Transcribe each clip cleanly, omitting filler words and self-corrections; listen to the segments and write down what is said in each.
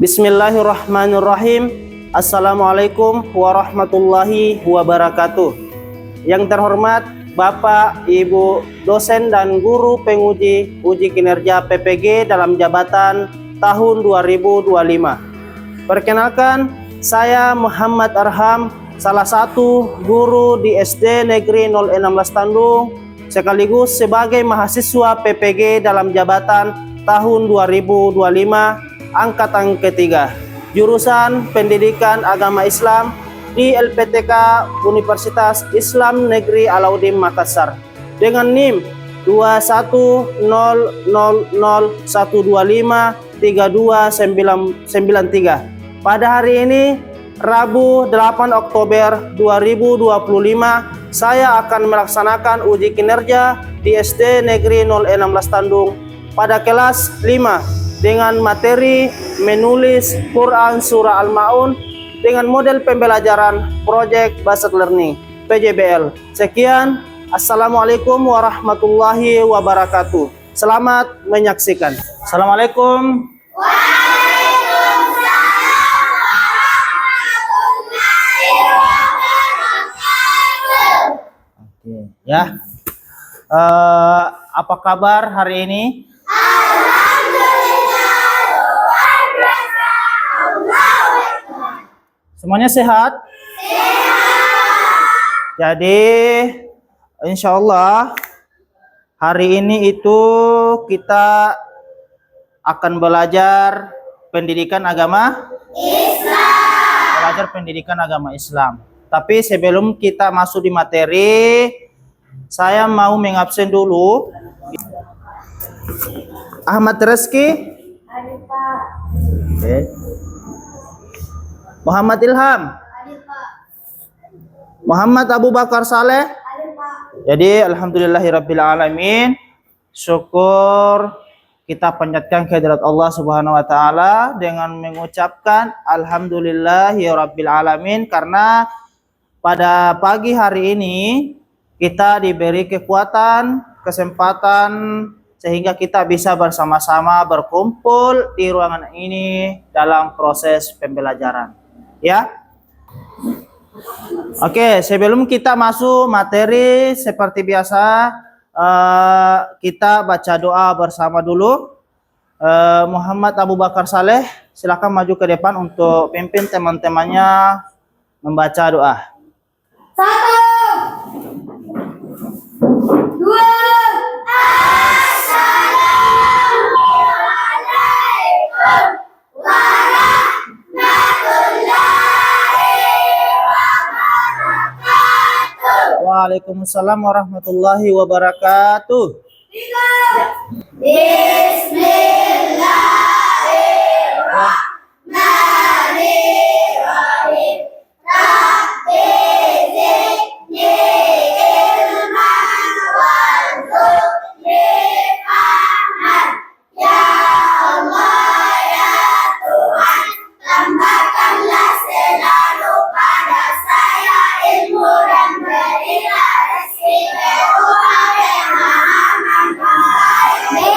Bismillahirrahmanirrahim. Assalamualaikum warahmatullahi wabarakatuh. Yang terhormat Bapak, Ibu, dosen dan guru penguji uji kinerja PPG dalam jabatan tahun 2025. Perkenalkan, saya Muhammad Arham, salah satu guru di SD Negeri 016 Tandung, sekaligus sebagai mahasiswa PPG dalam jabatan tahun 2025 angkatan ketiga, jurusan Pendidikan Agama Islam di LPTK Universitas Islam Negeri Alauddin Makassar dengan NIM 21001253293. Pada hari ini Rabu 8 Oktober 2025 saya akan melaksanakan uji kinerja di SD Negeri 016 Tandung pada kelas 5 dengan materi menulis Quran Surah Al-Ma'un dengan model pembelajaran Project Based Learning PJBL. Sekian, Assalamualaikum warahmatullahi wabarakatuh. Selamat menyaksikan. Assalamualaikum. Oke, ya. Apa kabar hari ini? Semuanya sehat? Jadi insya Allah hari ini itu kita akan belajar pendidikan agama Islam. Belajar pendidikan agama Islam. Tapi sebelum kita masuk di materi, saya mau mengabsen dulu. Ahmad Reski. Ada, Pak. Oke. Muhammad Ilham. Ada, Pak. Muhammad Abu Bakar Saleh. Ada, Pak. Jadi alhamdulillahirabbil-alamin, syukur kita panjatkan kehadirat Allah Subhanahu wa taala dengan mengucapkan alhamdulillahirabbil alamin, karena pada pagi hari ini kita diberi kekuatan, kesempatan sehingga kita bisa bersama-sama berkumpul di ruangan ini dalam proses pembelajaran. Ya. Oke, sebelum kita masuk materi seperti biasa, kita baca doa bersama dulu. Muhammad Abu Bakar Saleh, silakan maju ke depan untuk pimpin teman-temannya membaca doa. 1, 2, Assalamualaikum warahmatullahi wabarakatuh. Waalaikumsalam warahmatullahi wabarakatuh. Bismillahirrahmanirrahim. Rabbi zidni ilman warzuqni fahman. Ya Allah, ya Tuhan, tambahkanlah selalu pada saya ilmu dan berilah rezeki Tuhan yang maha mengetahui.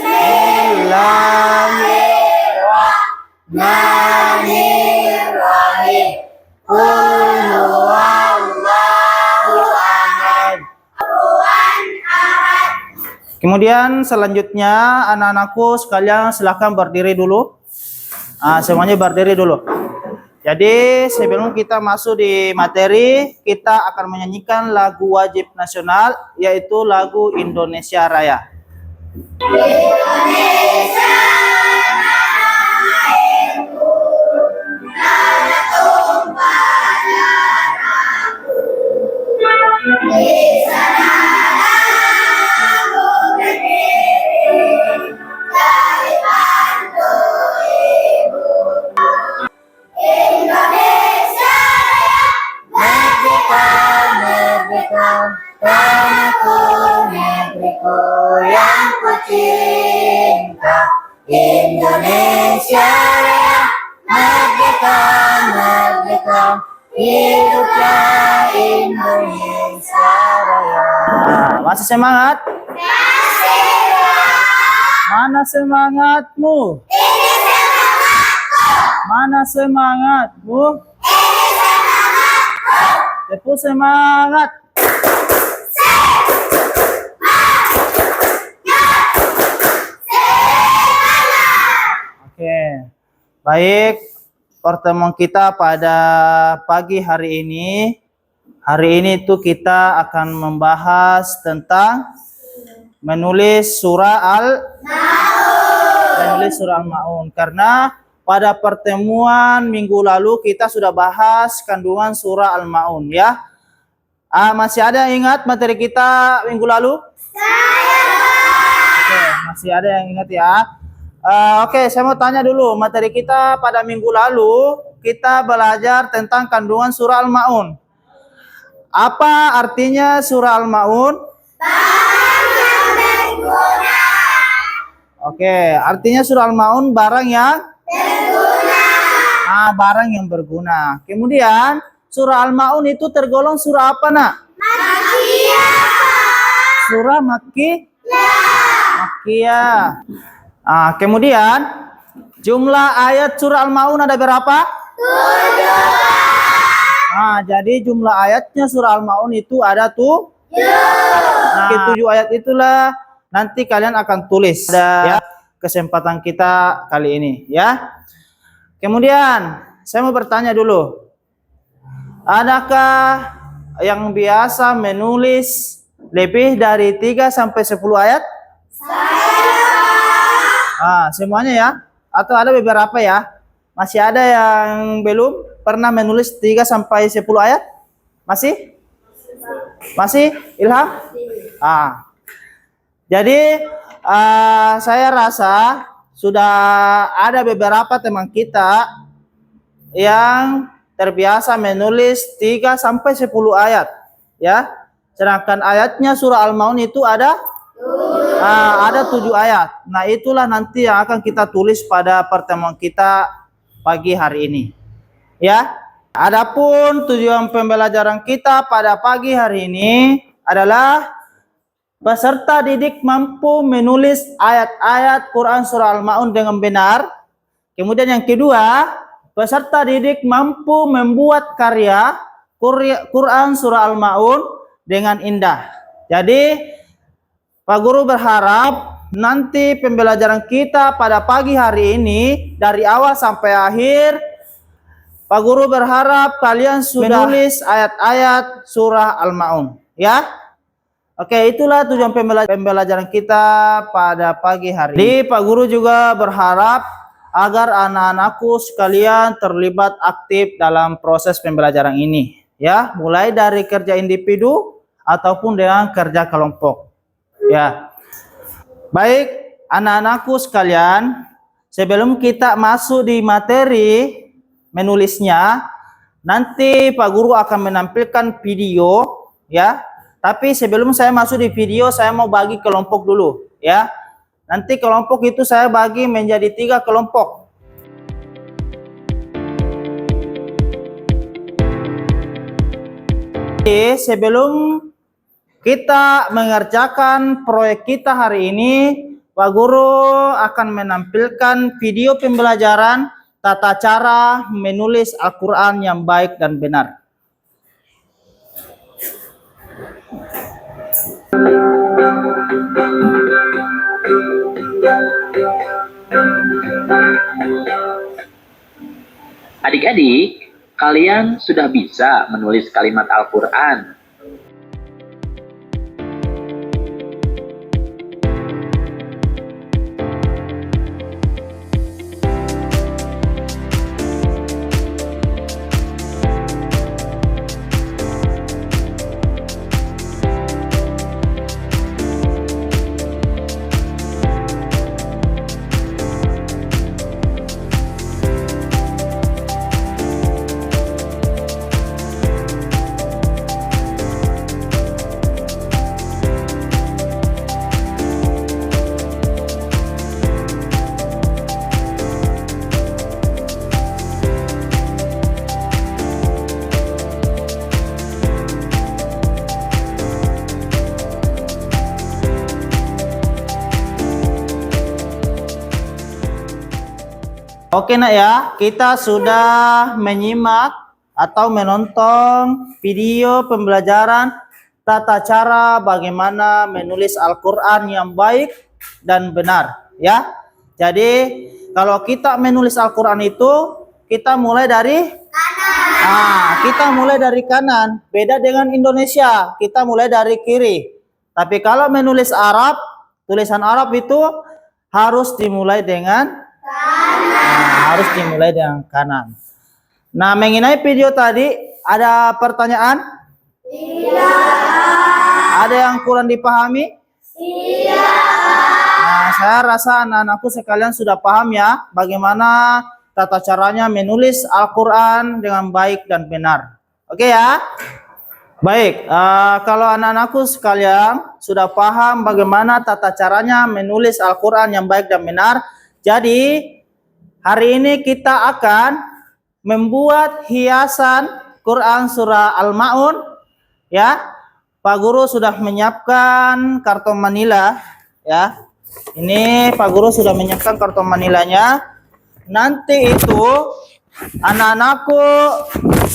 Bismillahirrahmanirrahim. Qul huwallahu ahad. Kemudian selanjutnya anak-anakku sekalian silahkan berdiri dulu. Semuanya berdiri dulu. Jadi sebelum kita masuk di materi, kita akan menyanyikan lagu wajib nasional, yaitu lagu Indonesia Raya. Indonesia airku, tanah tumpah darahku. Di sana aku berdiri, dari bantu ibu. Indonesia Raya, merdeka, tanahku, negeriku yang ku cinta. Indonesia Raya, merdeka, merdeka, hiduplah Indonesia Raya. Masih semangat? Mana semangatmu? Mana semangatmu? Tepuk semangat. Oke, baik. Pertemuan kita pada pagi hari ini. Hari ini tuh kita akan membahas tentang menulis surah Al-Maun. Karena pada pertemuan minggu lalu kita sudah bahas kandungan surah Al-Maun ya. Masih ada yang ingat materi kita minggu lalu? Oke, masih ada yang ingat ya. Oke, saya mau tanya dulu, materi kita pada minggu lalu kita belajar tentang kandungan surah Al-Maun. Apa artinya surah Al-Maun? Barang yang berguna. Oke, artinya surah Al-Maun barang yang berguna. Barang yang berguna. Kemudian surah Al-Maun itu tergolong surah apa, Nak? Makkiyah. Surah Makkiyah. Kemudian jumlah ayat surah Al-Maun ada berapa? 7. Jadi jumlah ayatnya surah Al-Maun itu ada 7. 7 ayat itulah nanti kalian akan tulis ya kesempatan kita kali ini ya. Kemudian saya mau bertanya dulu. Adakah yang biasa menulis lebih dari 3 sampai 10 ayat? Semuanya ya? Atau ada beberapa ya? Masih ada yang belum pernah menulis 3 sampai 10 ayat? Masih? Masih? Ilham? Jadi saya rasa sudah ada beberapa teman kita yang terbiasa menulis 3 sampai 10 ayat ya. Sedangkan ayatnya surah Al-Maun itu ada 7 ayat. Nah, itulah nanti yang akan kita tulis pada pertemuan kita pagi hari ini. Ya. Adapun tujuan pembelajaran kita pada pagi hari ini adalah peserta didik mampu menulis ayat-ayat Quran surah Al-Maun dengan benar. Kemudian yang kedua, peserta didik mampu membuat karya Quran surah Al-Maun dengan indah. Jadi Pak Guru berharap nanti pembelajaran kita pada pagi hari ini dari awal sampai akhir, Pak Guru berharap kalian sudah menulis ayat-ayat surah Al-Maun ya. Oke, itulah tujuan pembelajaran kita pada pagi hari ini. Pak Guru juga berharap agar anak-anakku sekalian terlibat aktif dalam proses pembelajaran ini ya, mulai dari kerja individu ataupun dengan kerja kelompok. Ya, baik anak-anakku sekalian, sebelum kita masuk di materi menulisnya, nanti Pak Guru akan menampilkan video ya. Tapi sebelum saya masuk di video, saya mau bagi kelompok dulu ya. Nanti kelompok itu saya bagi menjadi 3 kelompok. Jadi, sebelum kita mengerjakan proyek kita hari ini, Pak Guru akan menampilkan video pembelajaran tata cara menulis Al-Quran yang baik dan benar. Adik-adik, kalian sudah bisa menulis kalimat Al-Quran. Oke nak ya, kita sudah menyimak atau menonton video pembelajaran tata cara bagaimana menulis Al-Quran yang baik dan benar ya. Jadi kalau kita menulis Al-Quran itu kita mulai dari kanan. Kita mulai dari kanan. Beda dengan Indonesia, kita mulai dari kiri. Tapi kalau menulis Arab, tulisan Arab itu harus dimulai dengan harus dimulai dengan kanan. Nah, mengenai video tadi ada pertanyaan? Tidak. Ada yang kurang dipahami? Tidak. Nah, saya rasa anak-anakku sekalian sudah paham ya bagaimana tata caranya menulis Al-Quran dengan baik dan benar. Oke ya? Baik, kalau anak-anakku sekalian sudah paham bagaimana tata caranya menulis Al-Quran yang baik dan benar, jadi hari ini kita akan membuat hiasan Quran surah Al-Ma'un ya. Pak Guru sudah menyiapkan karton manila ya. Ini Pak Guru sudah menyiapkan karton manilanya. Nanti itu anak-anakku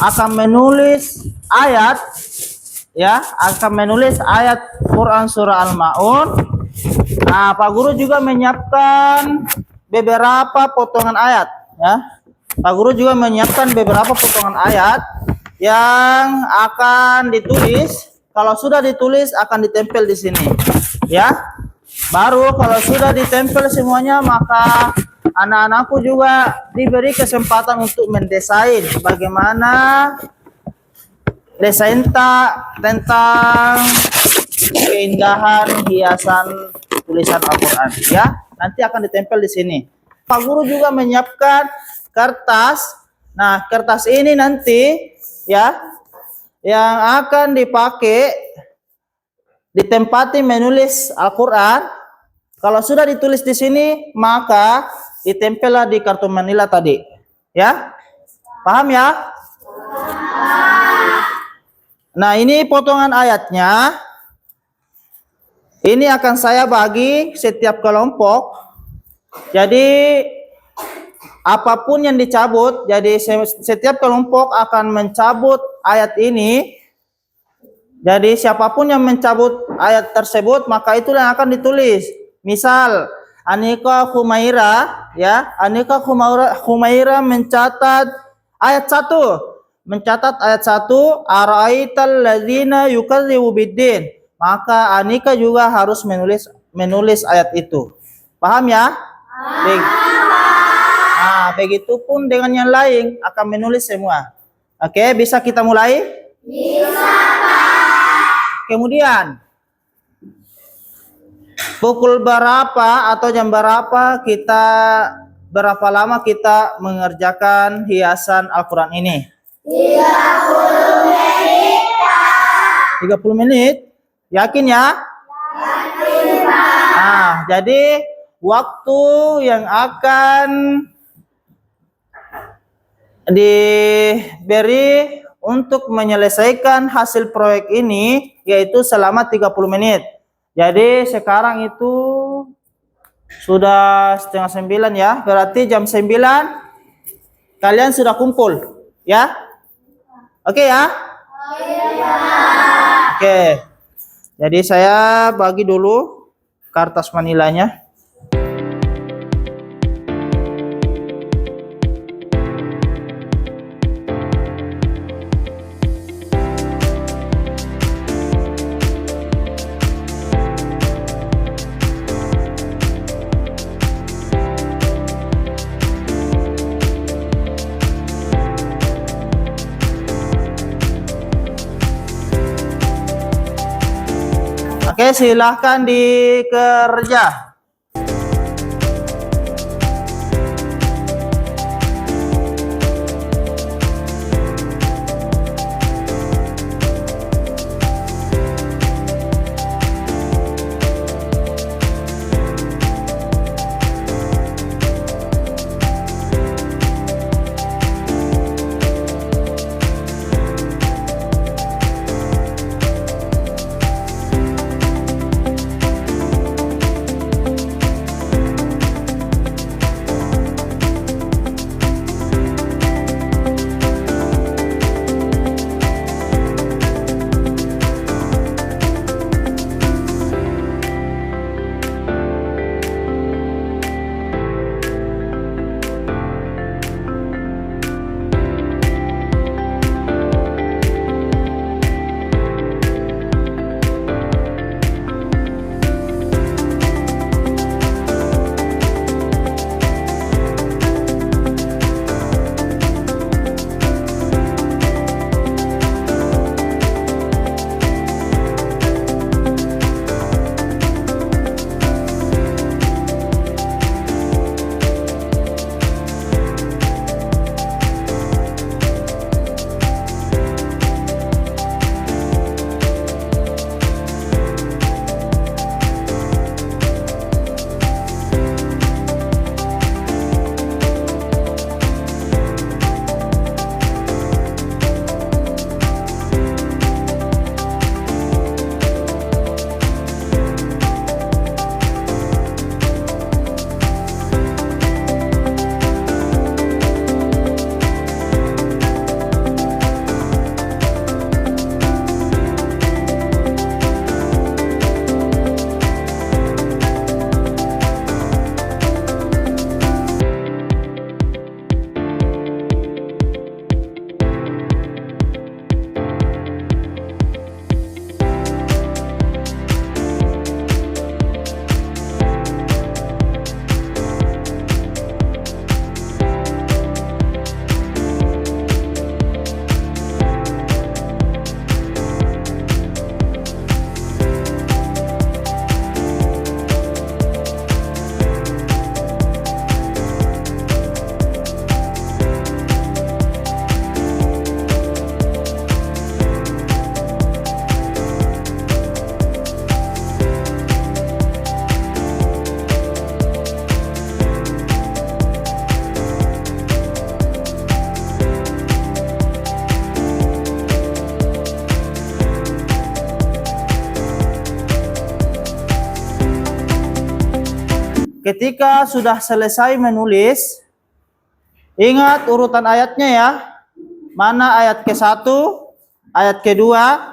akan menulis ayat ya, akan menulis ayat Quran surah Al-Ma'un. Nah, Pak Guru juga menyiapkan beberapa potongan ayat ya. Pak Guru juga menyiapkan beberapa potongan ayat yang akan ditulis. Kalau sudah ditulis akan ditempel di sini ya. Baru kalau sudah ditempel semuanya, maka anak-anakku juga diberi kesempatan untuk mendesain bagaimana desain tentang keindahan hiasan tulisan Al-Quran ya. Nanti akan ditempel di sini. Pak Guru juga menyiapkan kertas. Nah, kertas ini nanti ya yang akan dipakai ditempati menulis Al-Quran. Kalau sudah ditulis di sini, maka ditempellah di kartu manila tadi. Ya? Paham ya? Nah, ini potongan ayatnya. Ini akan saya bagi setiap kelompok. Jadi apapun yang dicabut, jadi setiap kelompok akan mencabut ayat ini. Jadi siapapun yang mencabut ayat tersebut, maka itulah yang akan ditulis. Misal Anika Humaira ya, Anika Humaira mencatat ayat 1. Mencatat ayat 1, araital ladzina yukadzibu biddin. Maka Anika juga harus menulis ayat itu. Paham ya? Nah, begitupun dengan yang lain akan menulis semua. Oke, bisa kita mulai? Bisa, Pak. Kemudian pukul berapa atau jam berapa berapa lama kita mengerjakan hiasan Al-Quran ini? 30 menit, Pak. 30 menit? Yakin ya? Yakin, Pak. Nah, jadi waktu yang akan diberi untuk menyelesaikan hasil proyek ini yaitu selama 30 menit. Jadi sekarang itu sudah 8:30 ya. Berarti jam 9 kalian sudah kumpul ya. Oke ya? Oke. Jadi saya bagi dulu kertas manilanya. Oke, silahkan dikerja. ketika sudah selesai menulis, ingat urutan ayatnya ya. Mana ayat ke-1, ayat kedua,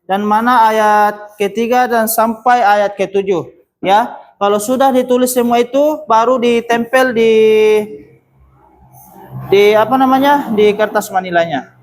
dan mana ayat ketiga dan sampai ayat ke-7 ya. Kalau sudah ditulis semua itu baru ditempel di apa namanya? Di kertas manilanya.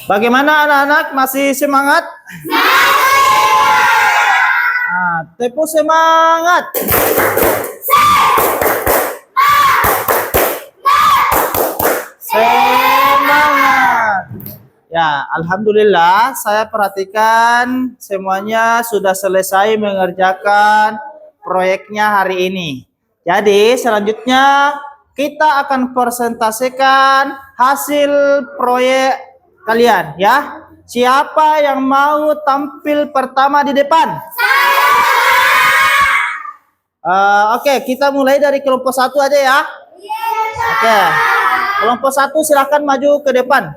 Bagaimana anak-anak, masih semangat? Nah, tepuk semangat. Semangat. Ya, alhamdulillah saya perhatikan semuanya sudah selesai mengerjakan proyeknya hari ini. Jadi selanjutnya kita akan presentasikan hasil proyek kalian ya. Siapa yang mau tampil pertama di depan? Oke, kita mulai dari kelompok 1 aja ya. Oke, kelompok 1 silakan maju ke depan.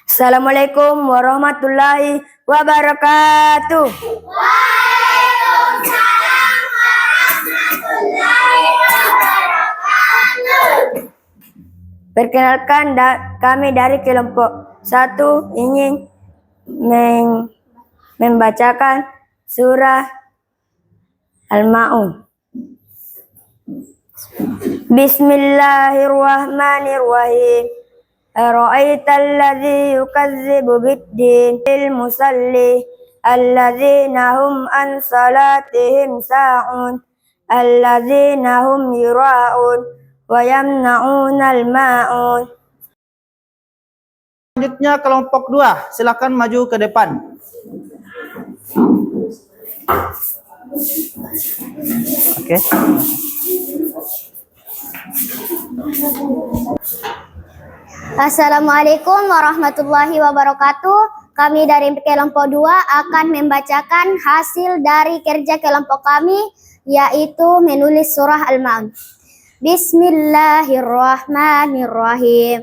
Assalamualaikum warahmatullahi wabarakatuh. Waalaikumsalam warahmatullahi wabarakatuh. Perkenalkan, kami dari kelompok 1 ingin membacakan surah Al-Ma'un. Bismillahirrahmanirrahim. Ara'aital ladzi yukazzibu bid-din lil musalli alladzina hum an salatihim sa'un alladzina hum yura'un wa yamna'unal ma'un. Selanjutnya kelompok 2, silakan maju ke depan. Oke. Assalamualaikum warahmatullahi wabarakatuh. Kami dari kelompok 2 akan membacakan hasil dari kerja kelompok kami, yaitu menulis surah Al-Ma'un. Bismillahirrahmanirrahim.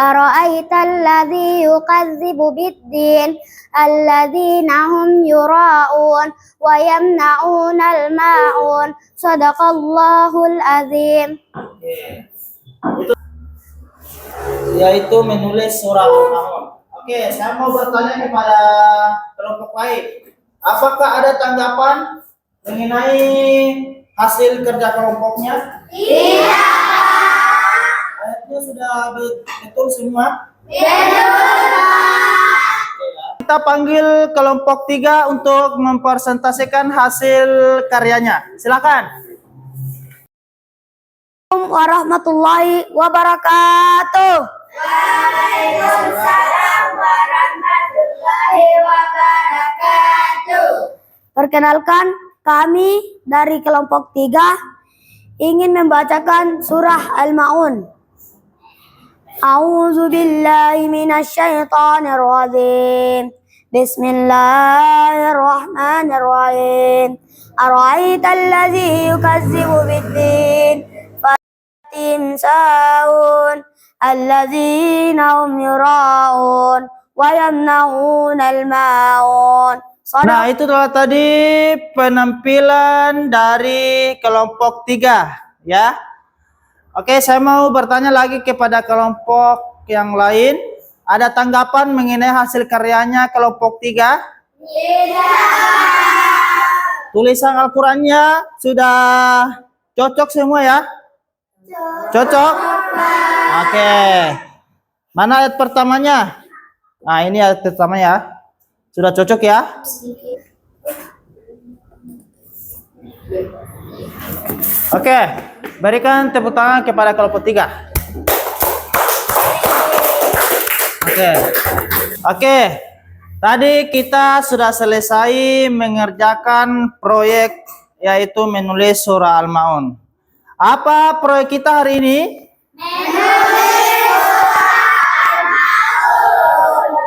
Ara'aital ladzi yukadzibu bid-din alladzina hum yura'un wa yamna'unal ma'un. Shadaqallahul azim. Yaitu menulis surah Al-Ma'un. Oke, saya mau bertanya kepada kelompok lain. Apakah ada tanggapan mengenai hasil kerja kelompoknya? Iya. Ayatnya sudah betul semua? Betul. Kita panggil kelompok 3 untuk mempresentasikan hasil karyanya. Silakan. Warahmatullahi wabarakatuh. Waalaikumsalam warahmatullahi wabarakatuh. Perkenalkan, kami dari kelompok 3 ingin membacakan surah Al-Ma'un. A'udzu billahi minasyaitonir rajim. Bismillahirrahmanirrahim. Ara'aital ladzi yukazzibu bid-din timsahun alladzina hum yura'un wa yamna'unal ma'un. Nah, itu adalah tadi penampilan dari kelompok 3 ya. Oke, saya mau bertanya lagi kepada kelompok yang lain. Ada tanggapan mengenai hasil karyanya kelompok 3? Tidak. Tulisan Al-Qur'annya sudah cocok semua ya? Cocok? Oke. Mana ayat pertamanya? Nah, ini ayat pertama ya. Sudah cocok ya? Oke, berikan tepuk tangan kepada kelompok 3. Oke. Tadi kita sudah selesai mengerjakan proyek yaitu menulis surah Al-Ma'un. Apa proyek kita hari ini?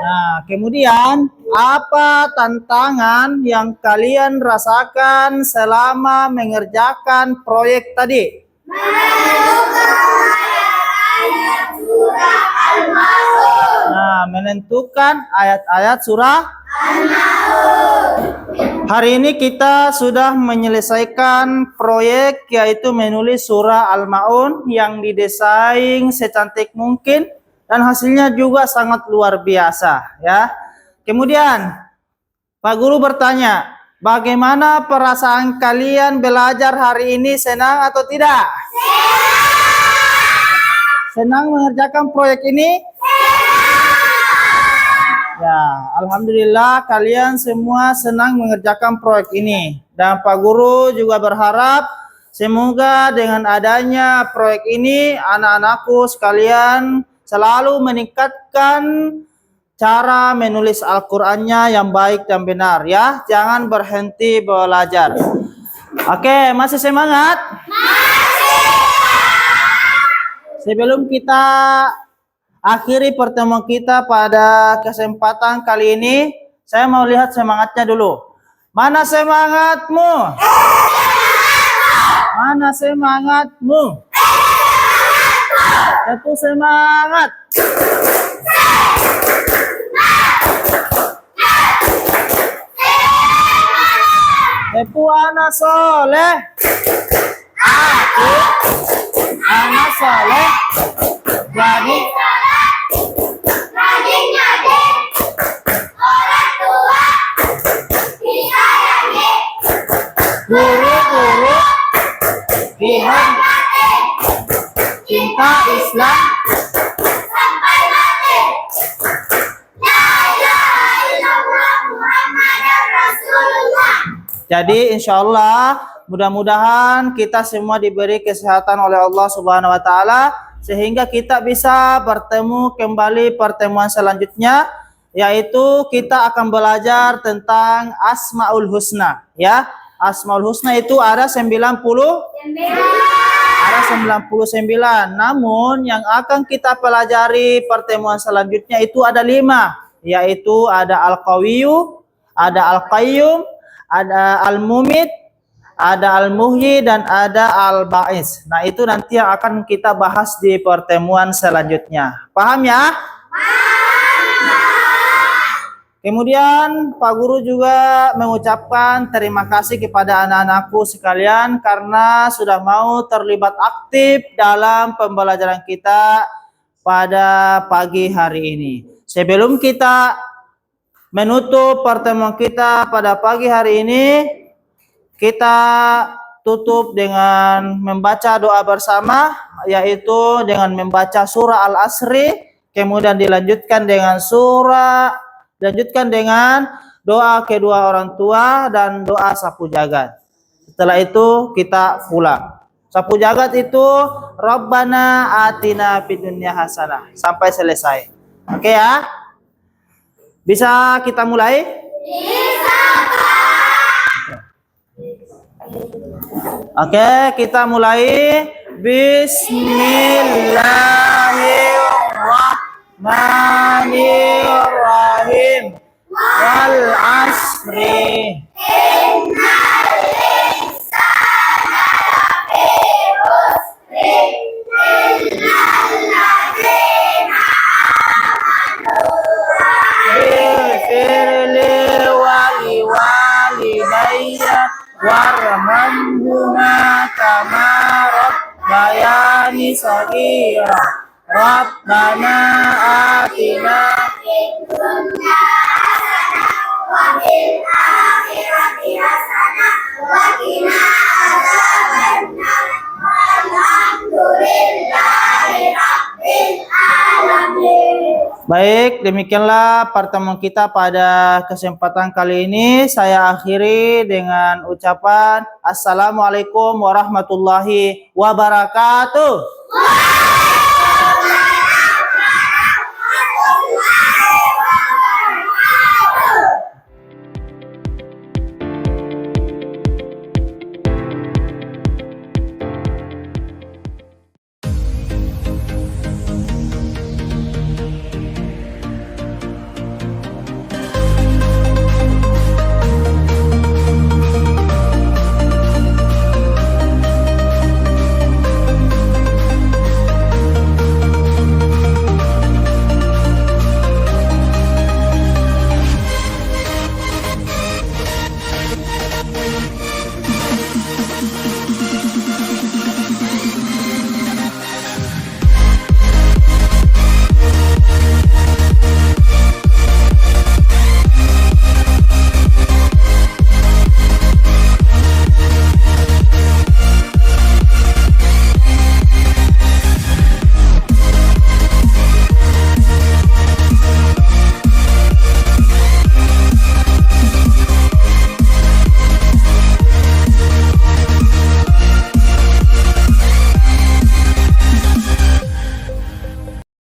Nah, kemudian apa tantangan yang kalian rasakan selama mengerjakan proyek tadi? Nah, menentukan ayat-ayat surah Al-Ma'un. Hari ini kita sudah menyelesaikan proyek yaitu menulis surah Al-Ma'un yang didesain secantik mungkin dan hasilnya juga sangat luar biasa ya. Kemudian Pak Guru bertanya, bagaimana perasaan kalian belajar hari ini, senang atau tidak? Senang. Senang mengerjakan proyek ini? Senang. Ya, alhamdulillah kalian semua senang mengerjakan proyek ini. Dan Pak Guru juga berharap semoga dengan adanya proyek ini anak-anakku sekalian selalu meningkatkan cara menulis Al-Qur'annya yang baik dan benar ya. Jangan berhenti belajar. Oke, masih semangat? Sebelum kita akhiri pertemuan kita pada kesempatan kali ini, saya mau lihat semangatnya dulu. Mana semangatmu? Mana semangatmu? Tepuk semangat. Tepuk anak soleh. Aku anak soleh. Jadi Rajin ngaji, orang tua disayangi, guru-guru dihormati, cinta Islam sampai mati. La ilaha illallah Muhammadar Rasulullah. Jadi insya Allah mudah-mudahan kita semua diberi kesehatan oleh Allah Subhanahu Wa Taala sehingga kita bisa bertemu kembali pertemuan selanjutnya, yaitu kita akan belajar tentang Asmaul Husna ya. Asmaul Husna itu ada 99. Namun yang akan kita pelajari pertemuan selanjutnya itu ada 5, yaitu ada Al-Qawiyyu, ada Al-Qayyum, ada Al-Mumit, ada Al-Muhyi, dan ada Al-Ba'is. Nah, itu nanti yang akan kita bahas di pertemuan selanjutnya. Paham ya? Kemudian Pak Guru juga mengucapkan terima kasih kepada anak-anakku sekalian karena sudah mau terlibat aktif dalam pembelajaran kita pada pagi hari ini. Sebelum kita menutup pertemuan kita pada pagi hari ini, kita tutup dengan membaca doa bersama, yaitu dengan membaca surah Al-Asri, kemudian dilanjutkan dengan doa kedua orang tua dan doa sapu jagat. Setelah itu kita pulang. Sapu jagat itu Rabbana atina fid dunya hasanah sampai selesai. Oke ya? Bisa kita mulai? Oke, kita mulai. Bismillahirrahmanirrahim. Wal asri. Ighfirli wali walidayya warhamhuma kama rabbayani shaghira. Rabbana atina Fid dunya hasanah wa fil akhirati hasanah wa qina adzabannar. Walhamdulillahi rabbil alamin. Baik, demikianlah pertemuan kita pada kesempatan kali ini. Saya akhiri dengan ucapan Assalamualaikum warahmatullahi wabarakatuh.